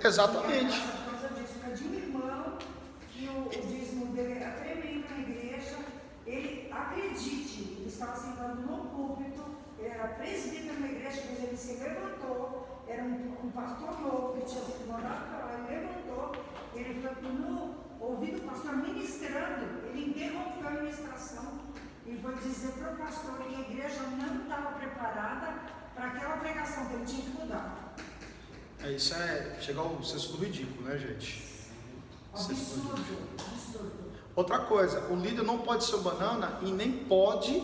Exatamente. Por causa disso, de um irmão que o dízimo dele era tremendo na igreja. Ele, acredite, ele estava sentando no púlpito, ele era presbítero na igreja, mas ele se levantou, era um pastor novo que tinha sido mandado para lá, ele levantou, ele foi no ouvido do pastor ministrando, ele interrompeu a ministração e foi dizer para o pastor que a igreja não estava preparada para aquela pregação, que ele tinha que mudar. Isso chegar ao senso do ridículo, né, gente? Absurdo. Outra coisa, o líder não pode ser um banana e nem pode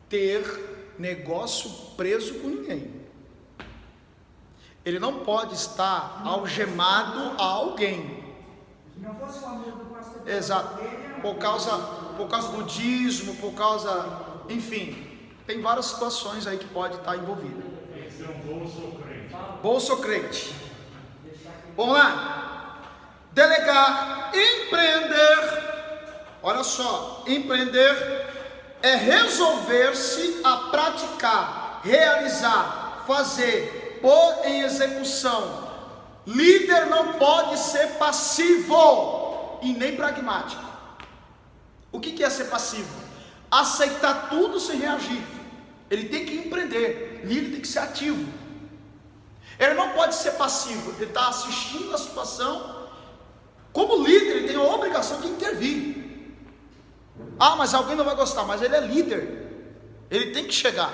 ter negócio preso com ninguém. Ele não pode estar algemado a alguém. Se não fosse o amor do pastor. Exato. Por causa do dízimo, por causa, enfim, tem várias situações aí que pode estar envolvida. Tem que ser um bolso crente. Bolso crente. Vamos lá. Delegar, empreender. Olha só, empreender é resolver-se a praticar, realizar, fazer, pôr em execução. Líder não pode ser passivo e nem pragmático. O que é ser passivo? Aceitar tudo sem reagir. Ele tem que empreender. Líder tem que ser ativo. Ele não pode ser passivo. Ele está assistindo a situação. Como líder, ele tem a obrigação de intervir. Mas alguém não vai gostar. Mas ele é líder. Ele tem que chegar.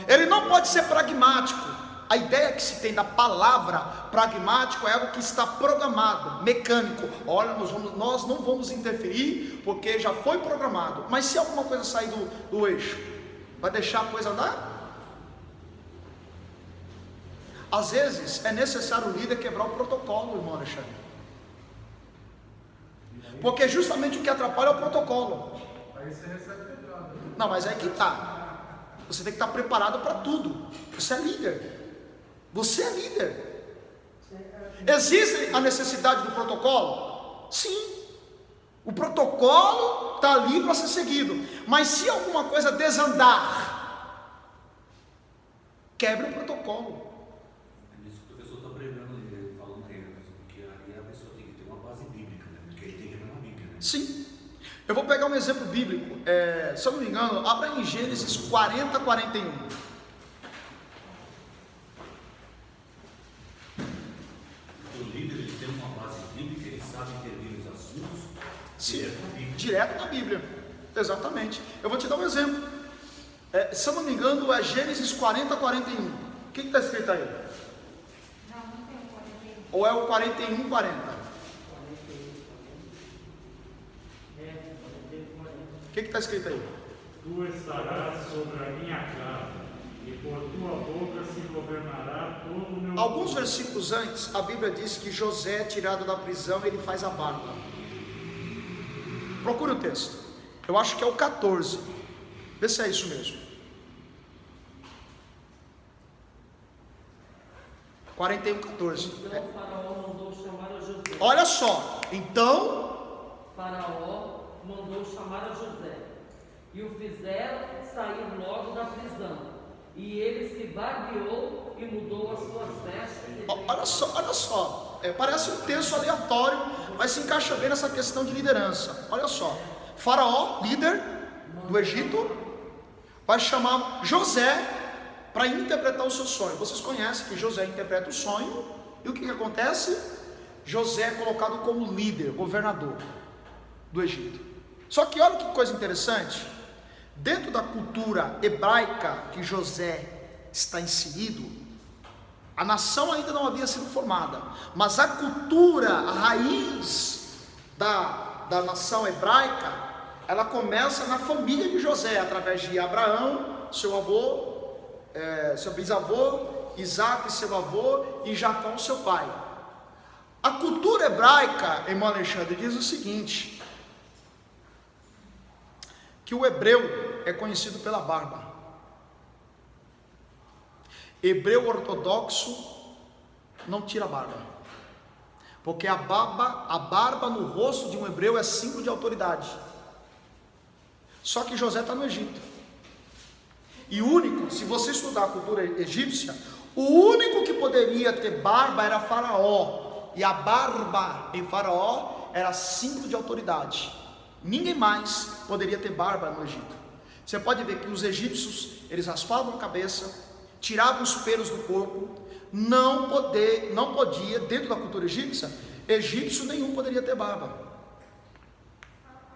Ele não pode ser pragmático. A ideia que se tem da palavra pragmático é algo que está programado, mecânico. Olha, nós não vamos interferir porque já foi programado. Mas se alguma coisa sair do eixo, vai deixar a coisa andar? Às vezes é necessário o líder quebrar o protocolo, irmão Alexandre. Porque justamente o que atrapalha é o protocolo. Aí você recebe pedrada. Não, mas é que tá. Você tem que estar preparado para tudo. Você é líder. Você é líder. Existe a necessidade do protocolo? Sim. O protocolo está ali para ser seguido. Mas se alguma coisa desandar, quebre o protocolo. É isso que o professor está pregando, ele fala no reino, porque aí a pessoa tem que ter uma base bíblica, né? Porque ele tem que ter uma Bíblia, né? Sim. Eu vou pegar um exemplo bíblico. Se eu não me engano, abra em Gênesis 40, 41. O líder, ele tem uma base bíblica, ele sabe intervir nos assuntos. Sim, direto na Bíblia. Exatamente. Eu vou te dar um exemplo. Se eu não me engano, é Gênesis 40, 41. O que está escrito aí? Não tem 41. Ou é o 41, 40? O que está escrito aí? Tu estarás sobre a minha casa, e por tua boca se governará todo o meu Alguns povo. versículos antes, a Bíblia diz que José é tirado da prisão e ele faz a barba. Procure o texto. Eu acho que é o 14. Vê se é isso mesmo. 41, 14. Então Faraó mandou chamar a José. Olha só. Então, Faraó mandou chamar a José e o fizeram sair logo da prisão. E ele se barbeou e mudou as suas vestes. olha só. Parece um texto aleatório, mas se encaixa bem nessa questão de liderança. Olha só. Faraó, líder do Egito, vai chamar José para interpretar o seu sonho. Vocês conhecem que José interpreta o sonho. E o que acontece? José é colocado como líder, governador do Egito. Só que olha que coisa interessante. Dentro da cultura hebraica que José está inserido, a nação ainda não havia sido formada, mas a cultura, a raiz da nação hebraica, ela começa na família de José, através de Abraão, seu avô, seu bisavô, Isaac, seu avô, e Jacó, seu pai. A cultura hebraica, irmão Alexandre, diz o seguinte: que o hebreu é conhecido pela barba. Hebreu ortodoxo não tira barba, porque a barba no rosto de um hebreu é símbolo de autoridade. Só que José está no Egito, e único, se você estudar a cultura egípcia, O único que poderia ter barba era Faraó, e a barba em Faraó era símbolo de autoridade. Ninguém mais poderia ter barba no Egito. Você pode ver que os egípcios, eles raspavam a cabeça, tiravam os pelos do corpo. Não podia, dentro da cultura egípcia, egípcio nenhum poderia ter barba.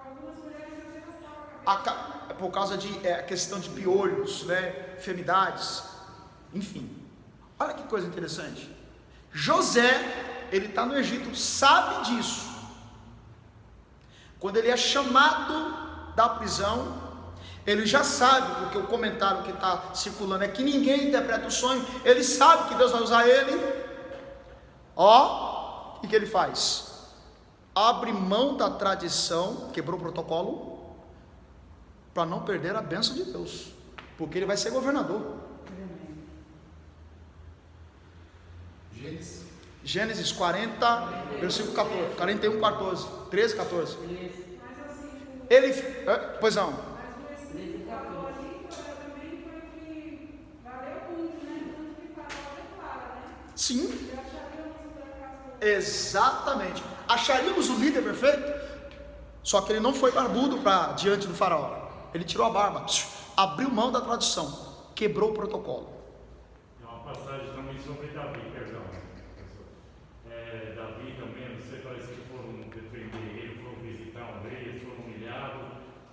Algumas mulheres até raspavam a cabeça. Por causa de questão de piolhos, né, enfermidades, enfim. Olha que coisa interessante. José, ele está no Egito, sabe disso. Quando ele é chamado da prisão, ele já sabe, porque o comentário que está circulando é que ninguém interpreta o sonho. Ele sabe que Deus vai usar ele. O que ele faz? Abre mão da tradição, quebrou o protocolo, para não perder a bênção de Deus, porque ele vai ser governador. Gênesis 40, versículo 14, 41, 14, 13, 14. Mas assim, Ele, pois não. mas esse valor ali também foi o que valeu muito, né? Tanto que Faraó declara, né? Sim, E acharíamos por acaso. exatamente. Acharíamos o líder perfeito, só que ele não foi barbudo para diante do faraó. Ele tirou a barba, abriu mão da tradição, quebrou o protocolo. Tem uma passagem também sobre Davi, perdão. Davi também, não sei, parece que foram defender ele, foram visitar um rei, eles foram humilhados,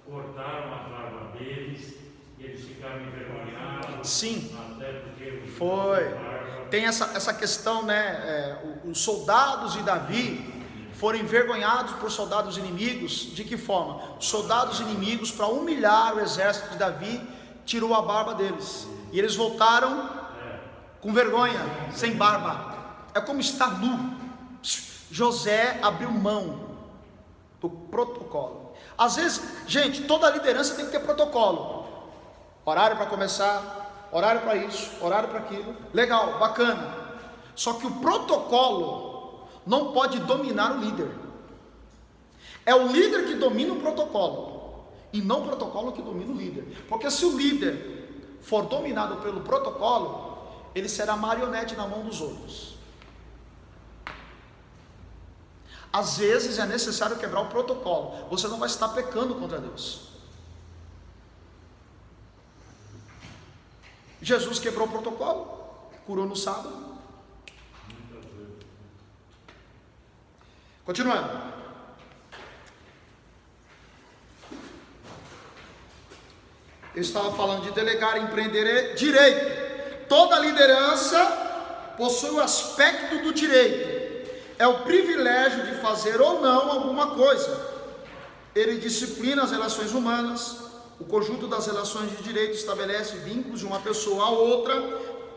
cortaram a barba deles e eles ficaram envergonhados. Sim, Até porque foi. Tem essa questão, né? Os soldados de Davi foram envergonhados por soldados inimigos. De que forma? Soldados inimigos, para humilhar o exército de Davi, tirou a barba deles, e eles voltaram com vergonha, sem barba. É como estar nu. José abriu mão do protocolo. Às vezes, gente, toda liderança tem que ter protocolo. Horário para começar, horário para isso, horário para aquilo. Legal, bacana. Só que o protocolo não pode dominar o líder. É o líder que domina o protocolo, e não o protocolo que domina o líder. Porque se o líder for dominado pelo protocolo, ele será marionete na mão dos outros. Às vezes é necessário quebrar o protocolo. Você não vai estar pecando contra Deus. Jesus quebrou o protocolo, curou no sábado. Continuando. Eu estava falando de delegar, empreender direito. Toda liderança possui o aspecto do direito. É o privilégio de fazer ou não alguma coisa. Ele disciplina as relações humanas. O conjunto das relações de direito estabelece vínculos de uma pessoa a outra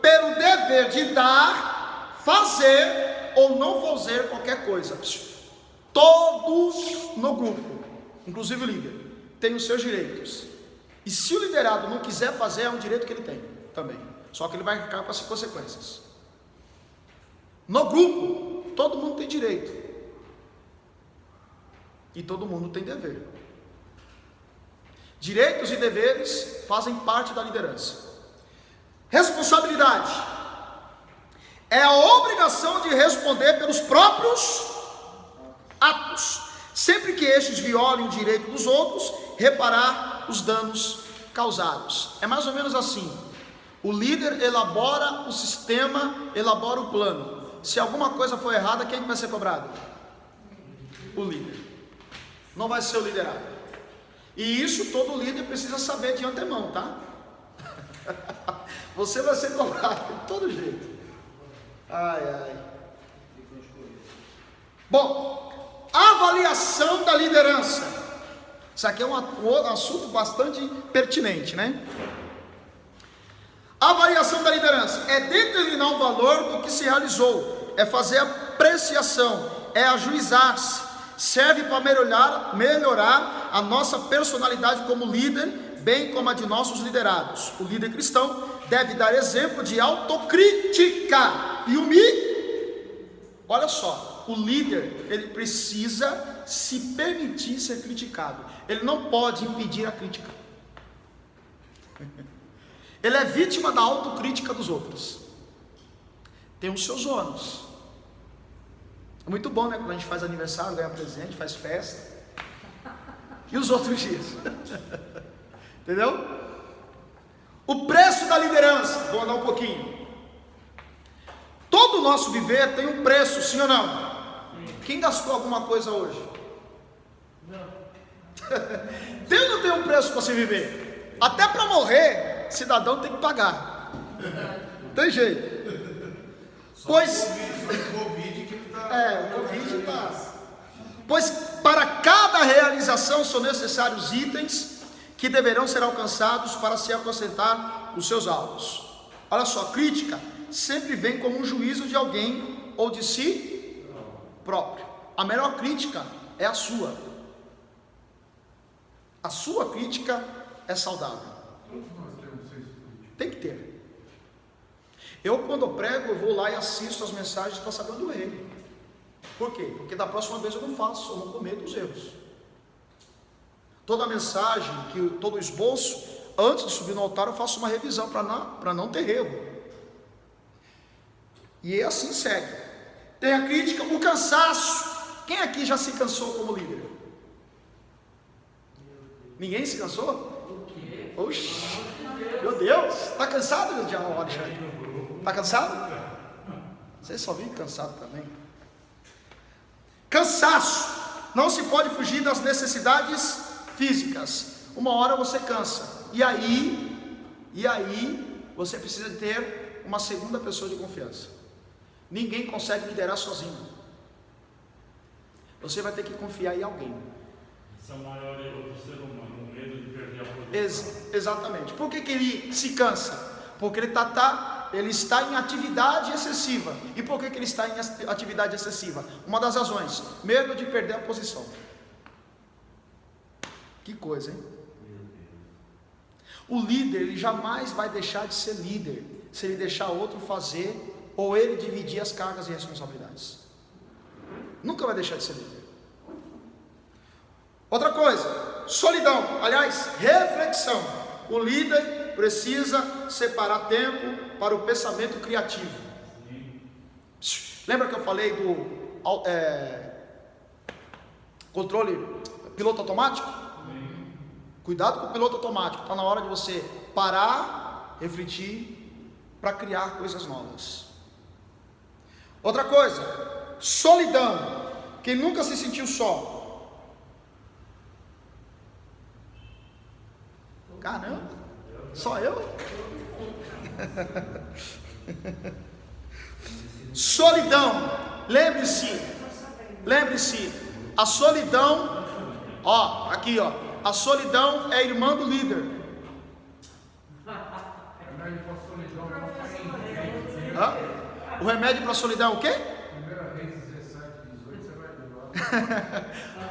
pelo dever de dar, fazer ou não fazer qualquer coisa. Todos no grupo, inclusive o líder, têm os seus direitos. E se o liderado não quiser fazer, é um direito que ele tem também. Só que ele vai ficar com as consequências. No grupo, todo mundo tem direito. E todo mundo tem dever. Direitos e deveres fazem parte da liderança. Responsabilidade é a obrigação de responder pelos próprios atos, sempre que estes violem o direito dos outros, reparar os danos causados. É mais ou menos assim: o líder elabora o sistema, elabora o plano. Se alguma coisa for errada, quem vai ser cobrado? O líder. Não vai ser o liderado. E isso todo líder precisa saber de antemão, tá? Você vai ser cobrado de todo jeito. Ai, ai. Bom, avaliação da liderança. Isso aqui é um assunto bastante pertinente, né? Avaliação da liderança é determinar o valor do que se realizou, é fazer apreciação, é ajuizar-se, serve para melhorar a nossa personalidade como líder, bem como a de nossos liderados. O líder cristão deve dar exemplo de autocrítica e olha só, o líder, ele precisa se permitir ser criticado. Ele não pode impedir a crítica. Ele é vítima da autocrítica dos outros. tem os seus ônus. É muito bom, né? Quando a gente faz aniversário, ganha presente, faz festa. E os outros dias? Entendeu? O preço da liderança. Vou andar um pouquinho. Todo o nosso viver tem um preço, sim ou não? Sim. Quem gastou alguma coisa hoje? Não. Tem ou não tem um preço para se viver? Até para morrer, cidadão tem que pagar. Não tem jeito. Pois o Covid que tá. o Covid tá. Pois para cada realização são necessários itens que deverão ser alcançados para se acrescentar os seus alvos. Olha só, crítica sempre vem como um juízo de alguém ou de si próprio. A melhor crítica é a sua. A sua crítica é saudável. Todos nós temos senso crítico. Tem que ter. Eu, quando eu prego, eu vou lá e assisto as mensagens para saber onde eu errei. Por quê? Porque da próxima vez eu não faço, eu não cometo os erros. Toda mensagem, todo esboço, antes de subir no altar, eu faço uma revisão para não ter erro. E assim segue. Tem a crítica, o cansaço. Quem aqui já se cansou como líder? Ninguém se cansou? Oxi, meu Deus, está cansado, Alexandre? Está cansado? Você só vive cansado também. Cansaço. Não se pode fugir das necessidades físicas. Uma hora você cansa. E aí você precisa ter uma segunda pessoa de confiança. Ninguém consegue liderar sozinho. Você vai ter que confiar em alguém. Esse é o maior erro do ser humano, o medo de perder a posição. Exatamente. Por que ele se cansa? Porque ele está em atividade excessiva. E por que ele está em atividade excessiva? Uma das razões, medo de perder a posição. Que coisa, hein? O líder, ele jamais vai deixar de ser líder se ele deixar outro fazer ou ele dividir as cargas e responsabilidades. Nunca vai deixar de ser líder. Outra coisa, solidão. Aliás, reflexão. O líder precisa separar tempo para o pensamento criativo. Lembra que eu falei do controle piloto automático? Cuidado com o piloto automático. Está na hora de você parar, refletir, para criar coisas novas. Outra coisa, solidão. Quem nunca se sentiu só? Caramba, só eu? Solidão. Lembre-se, a solidão, aqui a solidão é irmã do líder. Remédio para solidão. O remédio para a solidão é o quê? 1 Reis 17, 18, você vai ver lá.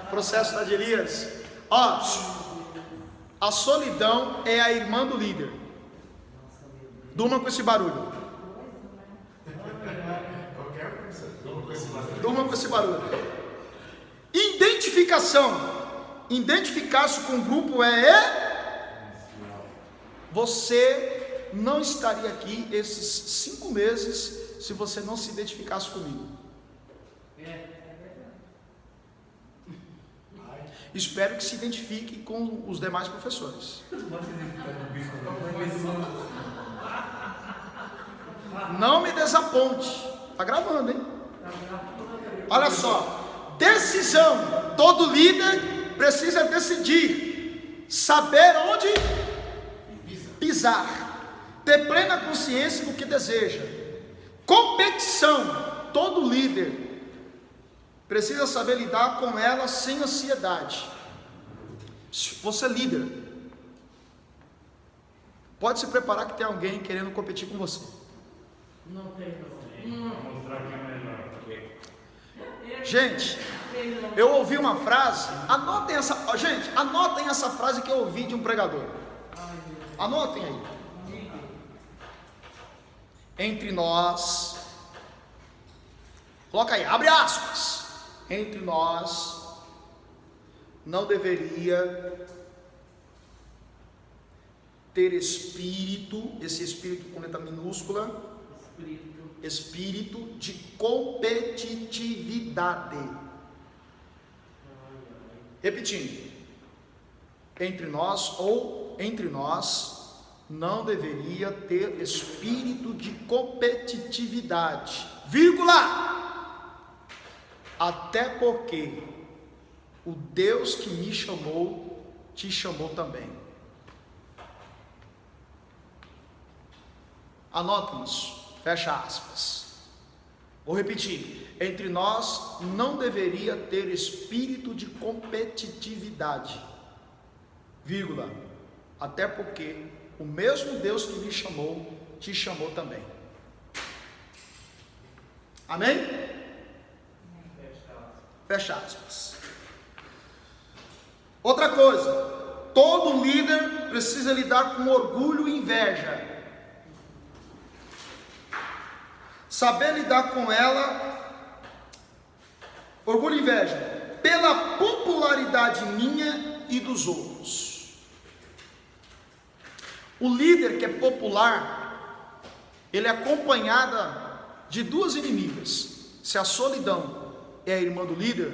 Processo da Elias. A solidão é a irmã do líder. Durma com esse barulho. Durma com esse barulho. Identificação. Identificar-se com o grupo você não estaria aqui esses 5 meses se você não se identificasse comigo. Espero que se identifique com os demais professores. Não me desaponte. Está gravando, hein? Olha só. Decisão. Todo líder precisa decidir. Saber onde pisar. Ter plena consciência do que deseja. Competição. Todo líder precisa saber lidar com ela sem ansiedade. Você é líder. Pode se preparar que tem alguém querendo competir com você. Não tem não. Para mostrar que é melhor. Gente, eu ouvi uma frase. Anotem essa frase que eu ouvi de um pregador. Anotem aí. Entre nós. Coloca aí, abre aspas. Entre nós não deveria ter espírito, esse espírito com letra minúscula, Espírito de competitividade. Repetindo, entre nós não deveria ter espírito de competitividade, vírgula, até porque o Deus que me chamou, te chamou também. Anotem isso, fecha aspas. Vou repetir, entre nós não deveria ter espírito de competitividade, vírgula, até porque o mesmo Deus que me chamou, te chamou também. Amém? Fecha aspas. Outra coisa, todo líder precisa lidar com orgulho e inveja. Saber lidar com ela, orgulho e inveja, pela popularidade minha e dos outros. O líder que é popular, ele é acompanhado de duas inimigas. Se a solidão é a irmã do líder,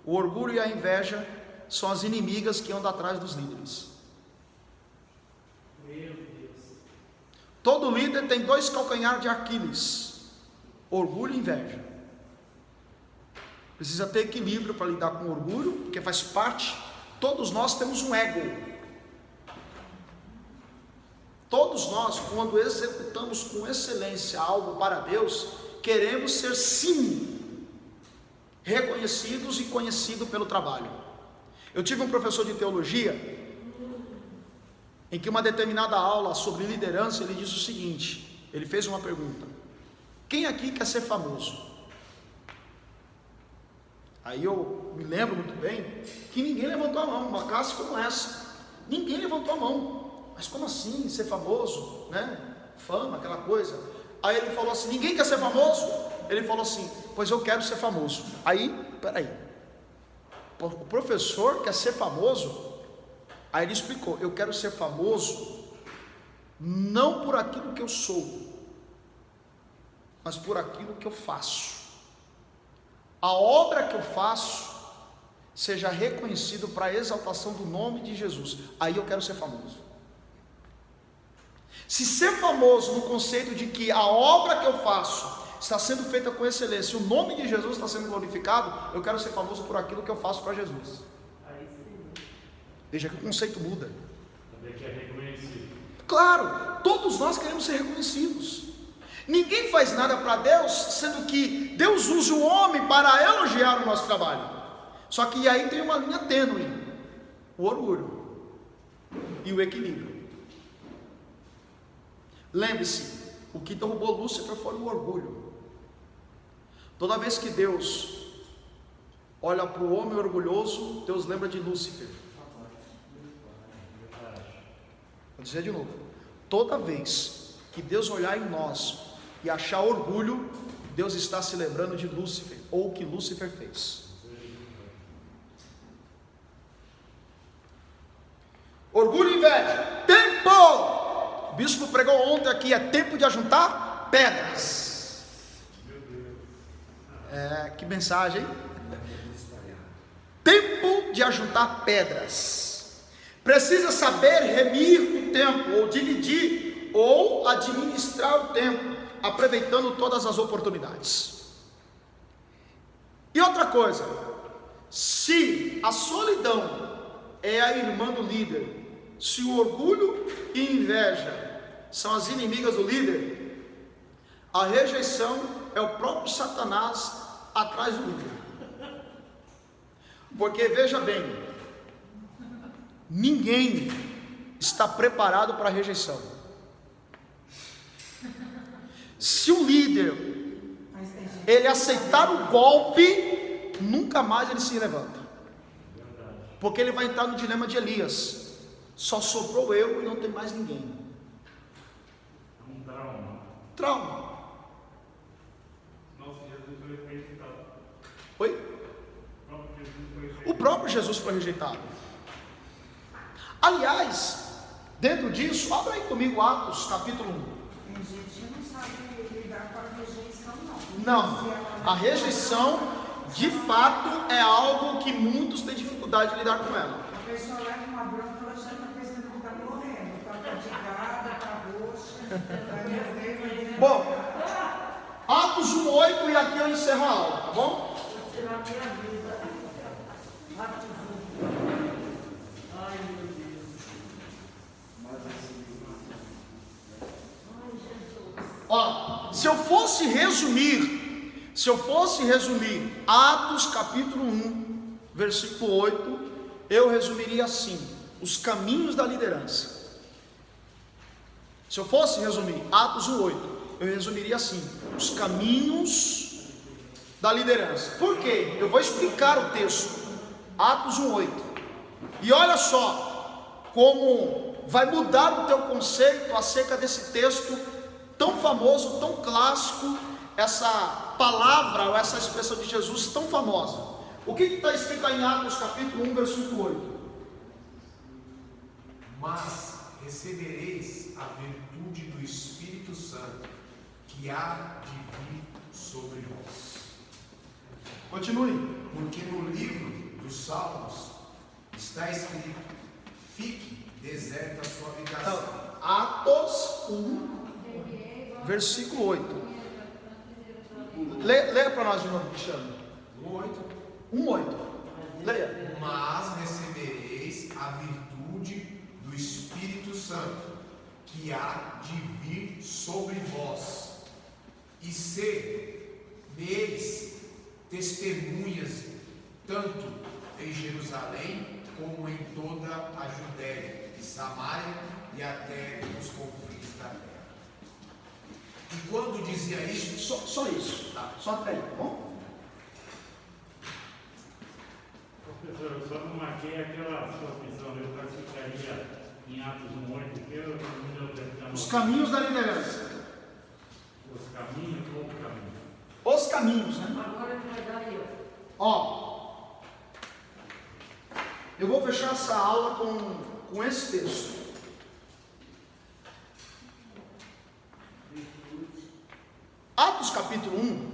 o orgulho e a inveja são as inimigas que andam atrás dos líderes. Meu Deus. Todo líder tem dois calcanhares de Aquiles: orgulho e inveja. Precisa ter equilíbrio para lidar com orgulho, porque faz parte. Todos nós temos um ego. Todos nós, quando executamos com excelência algo para Deus, queremos ser sim reconhecidos e conhecidos pelo trabalho. Eu tive um professor de teologia, em que uma determinada aula sobre liderança, ele disse o seguinte, ele fez uma pergunta: quem aqui quer ser famoso? Aí eu me lembro muito bem, que ninguém levantou a mão, uma classe como essa, ninguém levantou a mão. Mas como assim, ser famoso, né? Fama, aquela coisa. Aí ele falou assim, ninguém quer ser famoso? Ele falou assim, pois eu quero ser famoso. Aí, peraí, o professor quer ser famoso? Aí ele explicou, eu quero ser famoso, não por aquilo que eu sou, mas por aquilo que eu faço. A obra que eu faço seja reconhecido para a exaltação do nome de Jesus. Aí eu quero ser famoso. Se ser famoso no conceito de que a obra que eu faço está sendo feita com excelência, o nome de Jesus está sendo glorificado, eu quero ser famoso por aquilo que eu faço para Jesus. Aí sim. Veja que o conceito muda. Também que é reconhecido. Claro, todos nós queremos ser reconhecidos. Ninguém faz nada para Deus, sendo que Deus usa o homem para elogiar o nosso trabalho. Só que aí tem uma linha tênue: o orgulho e o equilíbrio. Lembre-se, o que derrubou Lúcifer foi o orgulho. Toda vez que Deus olha para o homem orgulhoso, Deus lembra de Lúcifer. Vou dizer de novo, toda vez que Deus olhar em nós e achar orgulho, Deus está se lembrando de Lúcifer, ou o que Lúcifer fez. Orgulho e inveja. Tempo! O bispo pregou ontem aqui, é tempo de ajuntar pedras. Que mensagem, hein? Tempo de ajuntar pedras. Precisa saber remir o tempo, ou dividir, ou administrar o tempo, aproveitando todas as oportunidades. E outra coisa, se a solidão é a irmã do líder, se o orgulho e inveja são as inimigas do líder, a rejeição é o próprio Satanás atrás do líder. Porque veja bem, ninguém está preparado para a rejeição. Se o líder ele aceitar o golpe, nunca mais ele se levanta, porque ele vai entrar no dilema de Elias: só sobrou eu e não tem mais ninguém. É um trauma. Trauma. Nossa, Jesus foi rejeitado. Oi? O próprio Jesus foi rejeitado. O próprio Jesus foi rejeitado. Aliás, dentro disso, abra aí comigo Atos capítulo 1. Tem gente que não sabe Não, a rejeição de fato é algo que muitos têm dificuldade de lidar com ela. A pessoa leva uma bronca, ela já está pensando que está morrendo, está fatigada, está roxa, vai morrer, vai morrer. Bom, Atos 1:8 e aqui eu encerro a aula, tá bom? Vou tirar minha vida. Atos 1. Ai, meu Deus. Ai, Jesus. Ó, se eu fosse resumir Atos capítulo 1, versículo 8, eu resumiria assim: os caminhos da liderança. Se eu fosse resumir Atos 1:8, eu resumiria assim: os caminhos da liderança. Por quê? Eu vou explicar o texto, Atos 1:8. E olha só como vai mudar o teu conceito acerca desse texto tão famoso, tão clássico, essa palavra ou essa expressão de Jesus tão famosa. O que está escrito aí em Atos capítulo 1, versículo 8? Mas recebereis a virtude do Espírito Santo, que há de vir sobre vós. Continue. Porque no livro dos Salmos está escrito: fique deserta a sua habitação. Então, Atos 1, versículo 8. Leia para nós de novo, Cristiano. 1:8. Leia. Mas recebereis a virtude do Espírito Santo, que há de vir sobre vós, e sereis testemunhas, tanto em Jerusalém como em toda a Judéia e Samaria e até os confins da terra. E quando dizia isso, Só isso, tá? Só até aí, tá bom? Professor, eu só não marquei aquela sua visão, eu classificaria em Atos 1:8, que eu não deu tempo de anotar. Os caminhos da liderança. Os caminhos ou o caminho? Os caminhos, né? Agora que vai dar aí, Ó, eu vou fechar essa aula com esse texto. Atos capítulo 1,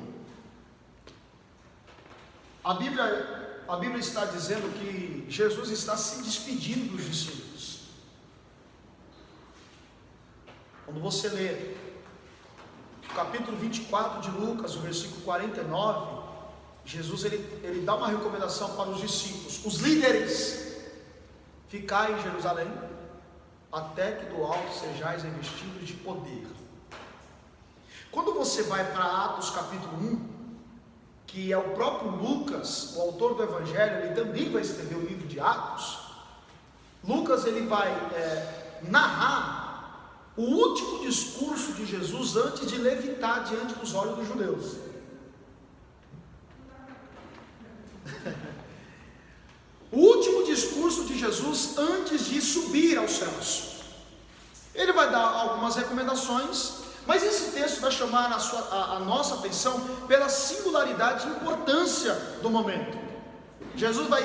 a Bíblia está dizendo que Jesus está se despedindo dos discípulos. Quando você lê o capítulo 24 de Lucas, o versículo 49, Jesus ele dá uma recomendação para os discípulos, os líderes: ficai em Jerusalém, até que do alto sejais revestidos de poder. Quando você vai para Atos capítulo 1, que é o próprio Lucas, o autor do Evangelho, ele também vai escrever o livro de Atos. Lucas ele vai narrar o último discurso de Jesus antes de levitar diante dos olhos dos judeus. O último discurso de Jesus antes de subir aos céus. Ele vai dar algumas recomendações, mas esse texto vai chamar a nossa atenção pela singularidade e importância do momento. Jesus vai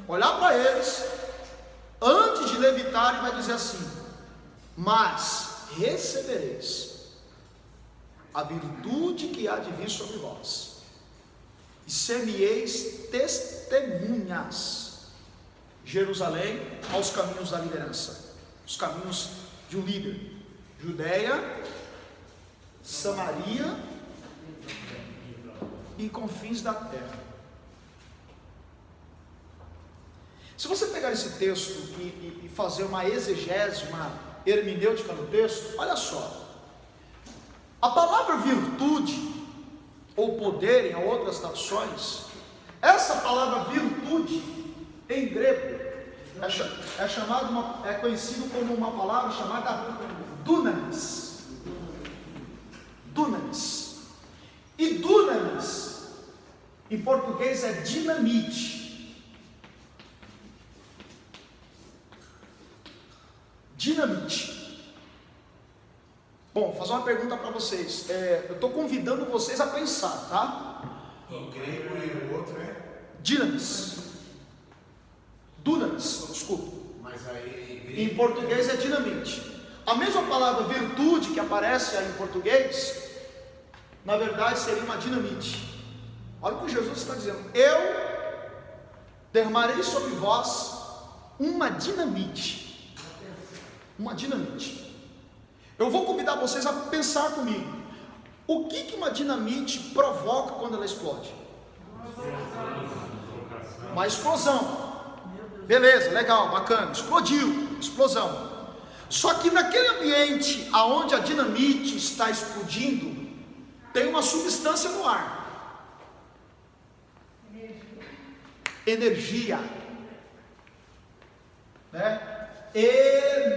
olhar para eles, antes de levitar, e vai dizer assim: mas recebereis a virtude que há de vir sobre vós, e ser-me-eis testemunhas, Jerusalém, aos caminhos da liderança, os caminhos de um líder, Judéia, Samaria e confins da terra. Se você pegar esse texto e fazer uma exegese, uma hermenêutica no texto, olha só, a palavra virtude ou poder em outras traduções, essa palavra virtude em grego é conhecido como uma palavra chamada dunamis. Dunamis. E dunamis em português é dinamite. Dinamite. Bom, vou fazer uma pergunta para vocês. Eu estou convidando vocês a pensar, tá? em grego e o outro é, Dinamis. Dunamis, desculpa. mas aí Em português é dinamite. A mesma palavra virtude que aparece aí em português, na verdade seria uma dinamite. Olha o que Jesus está dizendo: eu derramarei sobre vós uma dinamite. Uma dinamite. Eu vou convidar vocês a pensar comigo. O que uma dinamite provoca quando ela explode? Uma explosão. Beleza, legal, bacana. Explodiu, explosão. Só que naquele ambiente aonde a dinamite está explodindo, tem uma substância no ar. Energia, né? Energia.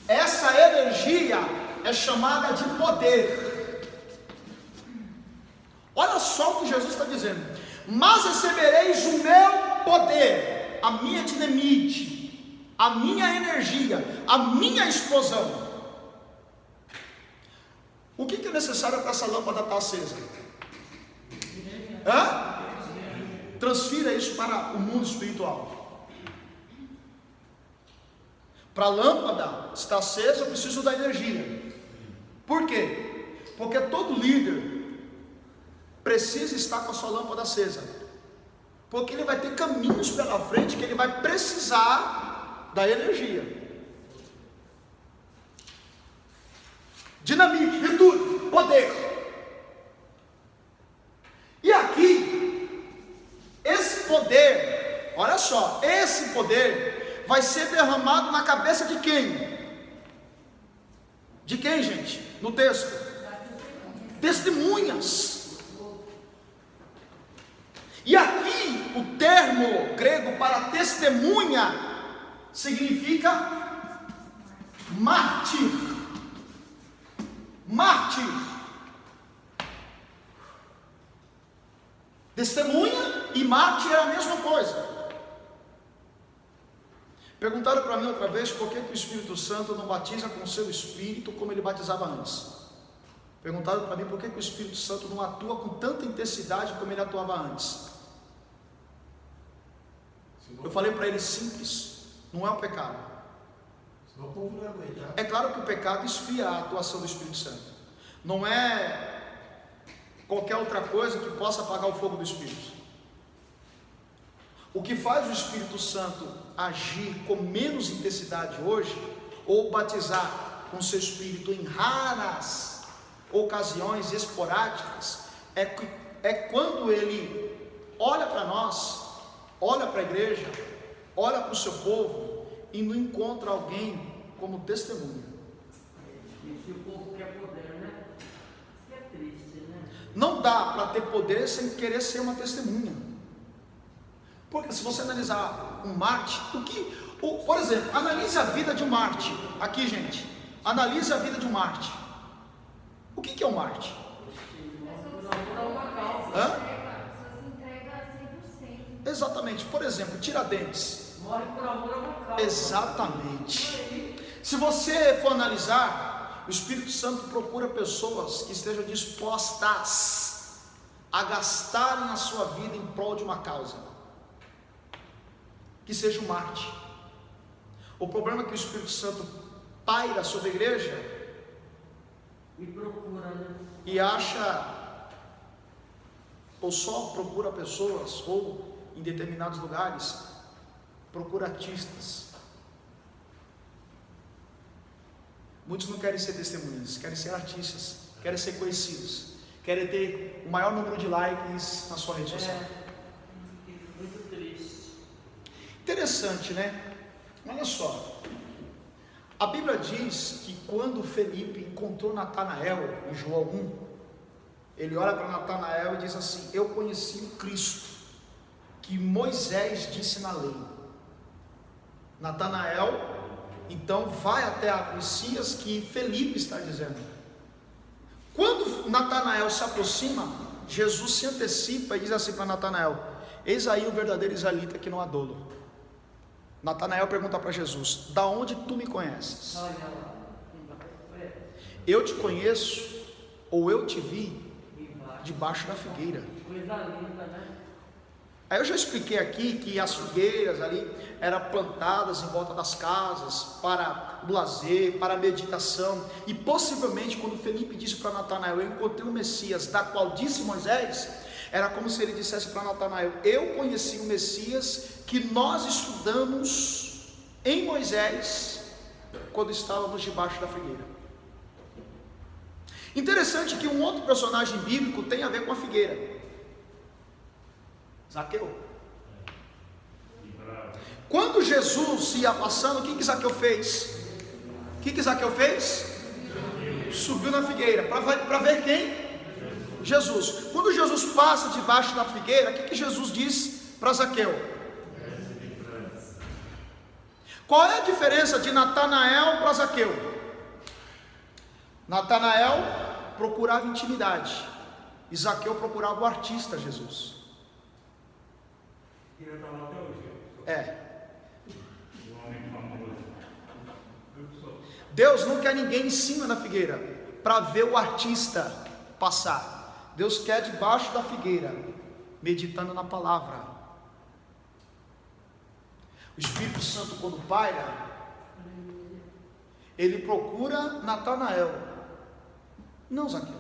Essa energia é chamada de poder. Olha só o que Jesus está dizendo: mas recebereis o meu poder, a minha dinamite, a minha energia, a minha explosão. O que é necessário para essa lâmpada estar acesa? Transfira isso para o mundo espiritual. Para a lâmpada estar acesa, eu preciso da energia. Por quê? Porque todo líder precisa estar com a sua lâmpada acesa, porque ele vai ter caminhos pela frente que ele vai precisar da energia. Dinamite, virtude, poder. E aqui, esse poder, olha só, esse poder vai ser derramado na cabeça de quem? De quem, gente? No texto? Testemunhas. E aqui, o termo grego para testemunha significa mártir. Mártir. Testemunha e mártir é a mesma coisa. Perguntaram para mim outra vez por que o Espírito Santo não batiza com o seu Espírito como ele batizava antes. Perguntaram para mim por que o Espírito Santo não atua com tanta intensidade como ele atuava antes. Eu falei para eles: simples, não é o pecado. É claro que o pecado esfria a atuação do Espírito Santo. Não é qualquer outra coisa que possa apagar o fogo do Espírito. O que faz o Espírito Santo agir com menos intensidade hoje, ou batizar com seu Espírito em raras ocasiões esporádicas, é quando ele olha para nós, olha para a igreja, olha para o seu povo e não encontra alguém como testemunha. E se o povo quer poder, né? Isso é triste, né? Não dá para ter poder sem querer ser uma testemunha. Porque se você analisar um mártir, por exemplo, analise a vida de um mártir. Aqui, gente, analise a vida de um mártir. O que é um mártir? Exatamente. Por exemplo, Tiradentes. Morre por amor a uma causa. Exatamente. Se você for analisar, o Espírito Santo procura pessoas que estejam dispostas a gastarem a sua vida em prol de uma causa, que seja um mártir. O problema é que o Espírito Santo paira sobre a igreja e procura, né? E acha, ou só procura pessoas, ou em determinados lugares procura artistas. Muitos não querem ser testemunhas, querem ser artistas, querem ser conhecidos, querem ter o maior número de likes na sua rede social. Muito triste. Interessante, né? Olha só, a Bíblia diz que quando Felipe encontrou Natanael em João 1, ele olha para Natanael e diz assim: eu conheci o Cristo que Moisés disse na lei. Natanael então vai até a Messias que Felipe está dizendo. Quando Natanael se aproxima, Jesus se antecipa e diz assim para Natanael: eis aí o verdadeiro israelita que não há dolo. Natanael pergunta para Jesus: da onde tu me conheces? Eu te conheço, ou eu te vi debaixo da figueira. Coisa linda, né? Aí eu já expliquei aqui que as figueiras ali eram plantadas em volta das casas para o lazer, para a meditação, e possivelmente quando Felipe disse para Natanael, eu encontrei o Messias, da qual disse Moisés, era como se ele dissesse para Natanael, eu conheci o Messias que nós estudamos em Moisés, quando estávamos debaixo da figueira. Interessante que um outro personagem bíblico tem a ver com a figueira, Zaqueu. Quando Jesus ia passando, o que Zaqueu fez? O que Zaqueu fez? Subiu na figueira, para ver quem? Jesus. Quando Jesus passa debaixo da figueira, o que Jesus diz para Zaqueu? Qual é a diferença de Natanael para Zaqueu? Natanael procurava intimidade, e Zaqueu procurava o artista Jesus. Deus não quer ninguém em cima da figueira para ver o artista passar. Deus quer debaixo da figueira, meditando na palavra. O Espírito Santo, quando paira, ele procura Natanael, não Zaqueu.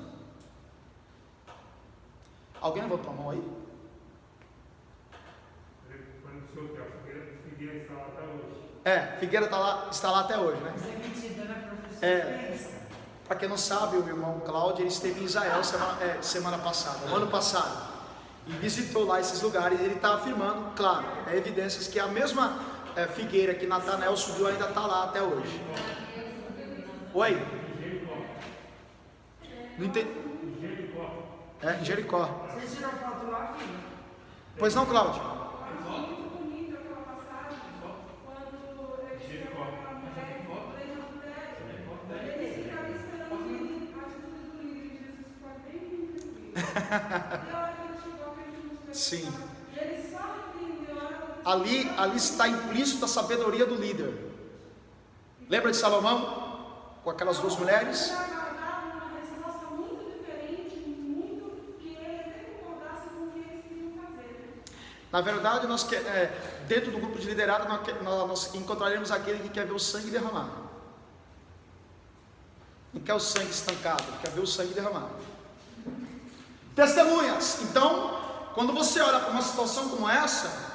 Alguém levantou a mão aí? Figueira está lá até hoje, né? Para quem não sabe, o meu irmão Cláudio, ele esteve em Israel semana passada, o ano passado, e visitou lá esses lugares, e ele está afirmando, claro, evidências que a mesma figueira que Natanael subiu ainda está lá até hoje. Oi? Não entendi. Em Jericó. Vocês tiram foto lá, filho? Pois não, Cláudio? Sim. Ali está implícita a sabedoria do líder. Lembra de Salomão? Com aquelas duas mulheres? Na verdade, dentro do grupo de liderado, nós encontraremos aquele que quer ver o sangue derramar. Não quer o sangue estancado, quer ver o sangue derramar. Testemunhas. Então, quando você olha para uma situação como essa,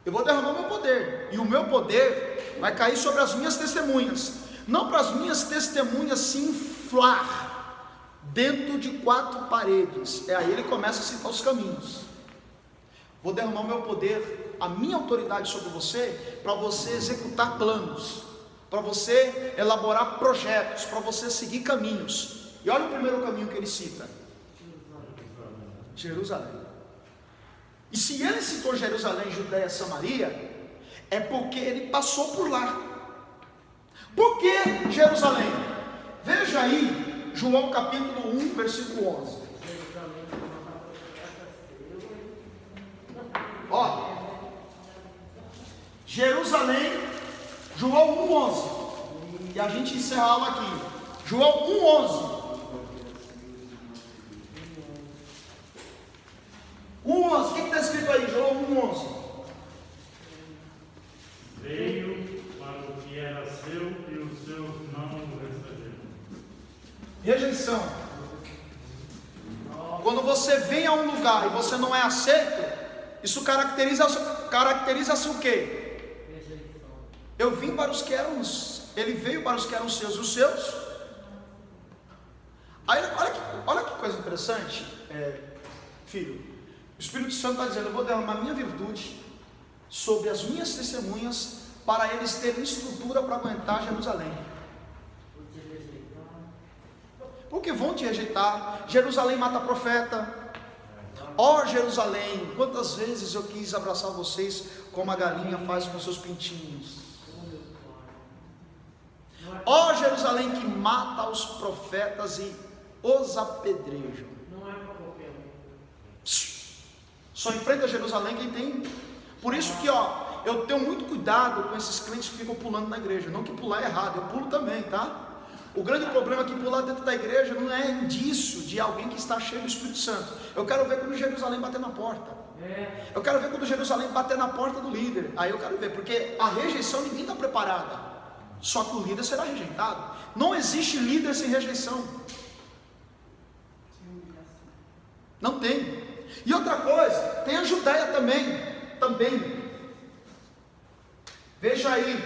eu vou derramar o meu poder, e o meu poder vai cair sobre as minhas testemunhas, não para as minhas testemunhas se inflar dentro de 4 paredes. Aí ele começa a citar os caminhos. Vou derramar o meu poder, a minha autoridade sobre você, para você executar planos, para você elaborar projetos, para você seguir caminhos. E olha o primeiro caminho que ele cita: Jerusalém. E se ele citou Jerusalém, Judéia, Samaria, é porque ele passou por lá. Por que Jerusalém? Veja aí, João capítulo 1, versículo 11. Ó, Jerusalém, João 1,11. E a gente encerra a aula aqui. João 1,11. 1,11. O que está escrito aí? João 1,11. Veio para o que era seu e os seus não o receberam. Rejeição. Quando você vem a um lugar e você não é aceito, isso caracteriza-se o quê? Eu vim para os que eram, ele veio para os que eram seus, e os seus. Aí, olha que coisa interessante, filho. O Espírito Santo está dizendo: eu vou derramar minha virtude sobre as minhas testemunhas, para eles terem estrutura para aguentar Jerusalém. Porque vão te rejeitar. Jerusalém mata profeta. Ó Jerusalém, quantas vezes eu quis abraçar vocês como a galinha faz com seus pintinhos. Ó Jerusalém, que mata os profetas e os apedrejam. Não é para qualquer um. Só enfrenta Jerusalém quem tem. Por isso que eu tenho muito cuidado com esses crentes que ficam pulando na igreja. Não que pular é errado, eu pulo também, tá? O grande problema é que pular dentro da igreja não é indício de alguém que está cheio do Espírito Santo. Eu quero ver como Jerusalém bater na porta. Eu quero ver quando Jerusalém bater na porta do líder. Aí eu quero ver, porque a rejeição ninguém está preparada. Só que o líder será rejeitado. Não existe líder sem rejeição. Não tem. E outra coisa, tem a Judéia também. Veja aí,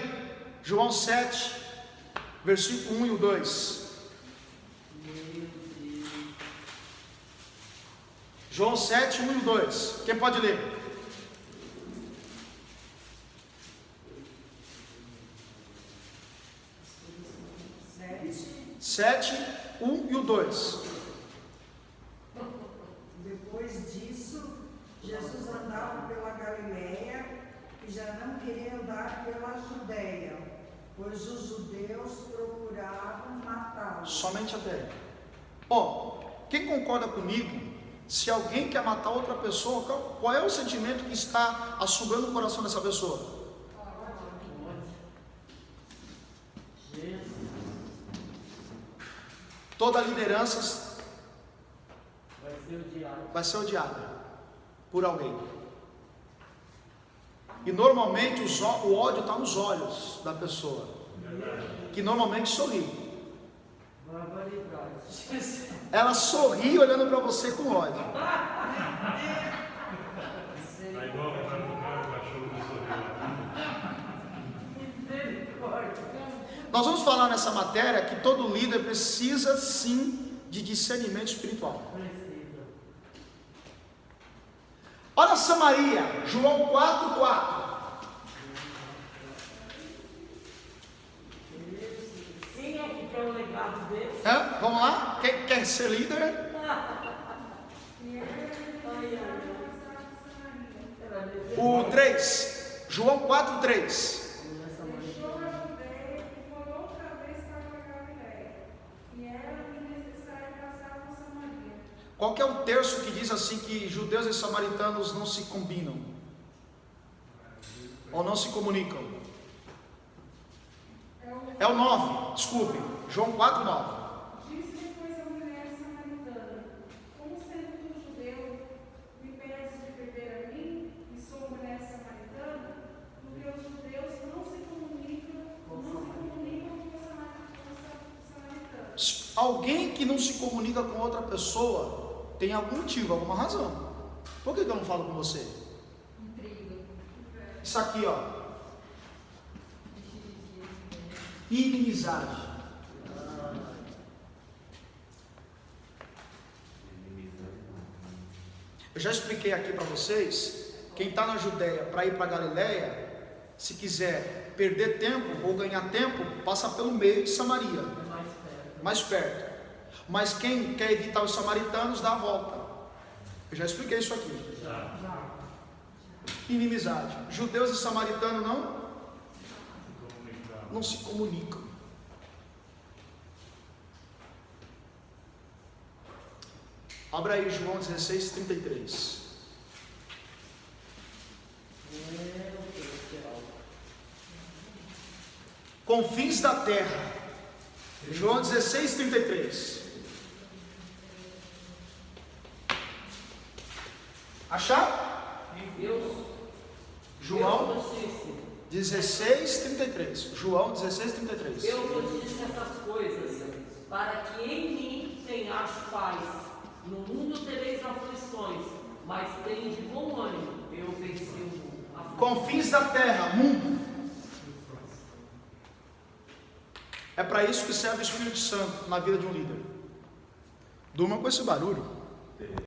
João 7, versículo 1 e o 2. João 7, 1 e 2. Quem pode ler? Sete, 1 e o 2. Depois disso, Jesus andava pela Galileia e já não queria andar pela Judéia, pois os judeus procuravam matá-lo. Somente até aí. Bom, quem concorda comigo? Se alguém quer matar outra pessoa, qual é o sentimento que está assugando o coração dessa pessoa? Toda liderança vai ser odiada por alguém. E normalmente o ódio está nos olhos da pessoa, que normalmente sorri. Ela sorri olhando para você com ódio. Tá igual o cara do cachorro que sorriu. Nós vamos falar nessa matéria que todo líder precisa sim de discernimento espiritual. Olha Samaria, João 4:4. Quem é que quer o legado dele? Vamos lá? Quem quer ser líder? O 3, João 4:3. Qual que é o terço que diz assim que judeus e samaritanos não se combinam? Ou não se comunicam? É o 9, desculpe, João 4:9. Disse depois a mulher samaritana: como sendo tu judeu, me pedes de beber a mim, e sou mulher samaritana? Porque os judeus não se comunicam com os samaritanos. Alguém que não se comunica com outra pessoa tem algum motivo, alguma razão. Por que eu não falo com você? Isso aqui, ó. Inimizade. Eu já expliquei aqui para vocês. Quem está na Judéia para ir para Galileia, se quiser perder tempo ou ganhar tempo, passa pelo meio de Samaria, mais perto. Mas quem quer evitar os samaritanos, dá a volta. Eu já expliquei isso aqui. Inimizade. Judeus e samaritanos não se comunicam. Abra aí João 16:33. Confins da terra. João 16:33. Achar? João 16:33. João 16:33. Eu vos disse essas coisas, para que em mim tenhas paz. No mundo tereis aflições, mas tende bom ânimo. Eu venci o mundo. Confins da terra, mundo. É para isso que serve o Espírito Santo na vida de um líder. Durma com esse barulho.